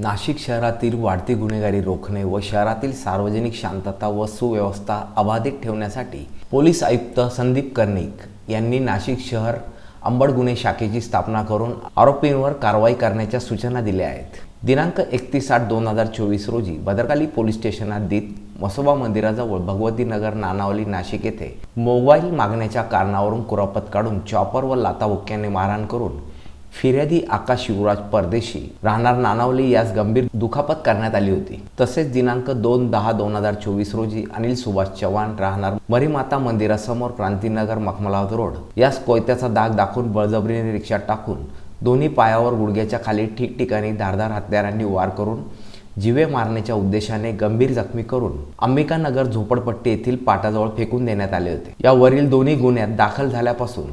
नाशिक शहरातील वाढती गुन्हेगारी रोखणे व शहरातील सार्वजनिक शांतता व सुव्यवस्था अबाधित ठेवण्यासाठी पोलीस आयुक्त संदीप कर्णिक यांनी नाशिक शहर अंबड गुन्हे शाखेची स्थापना करून आरोपींवर कारवाई करण्याच्या सूचना दिल्या आहेत। दिनांक 31/8/2024 रोजी भद्रकाली पोलीस स्टेशन हद्दीत मसोबा मंदिराजवळ भगवती नगर नानावली नाशिक येथे मोबाईल मागण्याच्या कारणावरून कुरापत काढून चॉपर व लाथाबुक्क्याने मारहाण करून फिर्यादी आकाश युवराज परदेशी राहणार नानावली यास गंभीर दुखापत करण्यात आली होती। तसेच दिनांक 2/10/2024 रोजी अनिल सुभाष चव्हाण राहणार मरीमाता मंदिरासमोर क्रांतीनगर मखमलाबाद रोड यास कोयत्याचा दाग दाखवून बळजबरीने रिक्षात टाकून दोन्ही पायावर गुडघ्याच्या खाली ठिकठिकाणी धारदार हत्यारांनी वार करून जीवे मारण्याच्या उद्देशाने गंभीर जखमी करून अंबिकानगर झोपडपट्टी येथील पाटाजवळ फेकून देण्यात आले होते। या वरील दोन्ही गुन्ह्यात दाखल झाल्यापासून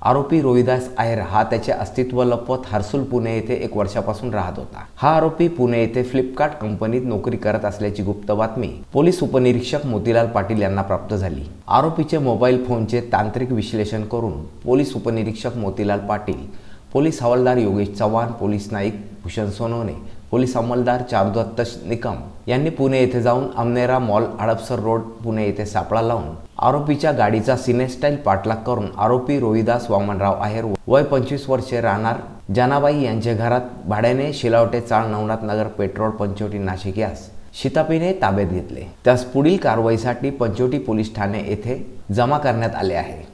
आरोपी रोहिदास आहेर हा त्याचे अस्तित्व लपवत हर्सुल पुणे येथे 1 वर्षापासून राहत होता। हा आरोपी पुणे येथे फ्लिपकार्ट कंपनीत नोकरी करत असल्याची गुप्त बातमी पोलीस उपनिरीक्षक मोतीलाल पाटील यांना प्राप्त झाली। आरोपीचे मोबाईल फोनचे तांत्रिक विश्लेषण करून पोलीस उपनिरीक्षक मोतीलाल पाटील, पोलीस हवालदार योगेश चव्हाण, पोलीस नाईक भूषण सोनवणे, पोलीस अंमलदार चारुदत्त निकम यांनी पुणे येथे जाऊन अमनेरा मॉल, हडपसर रोड, पुणे येथे सापळा लावून आरोपीच्या गाडीचा सिनेस्टाईल पाठलाग करून आरोपी रोहिदास वामनराव आहेर वय 25 वर्षे राहणार जनाबाई यांच्या घरात भाड्याने शिलावटे चाळ नवनाथ नगर पेट्रोल पंचवटी नाशिक यास शितापीने ताब्यात घेतले। त्यास पुढील कारवाईसाठी पंचवटी पोलीस ठाणे येथे जमा करण्यात आले आहे।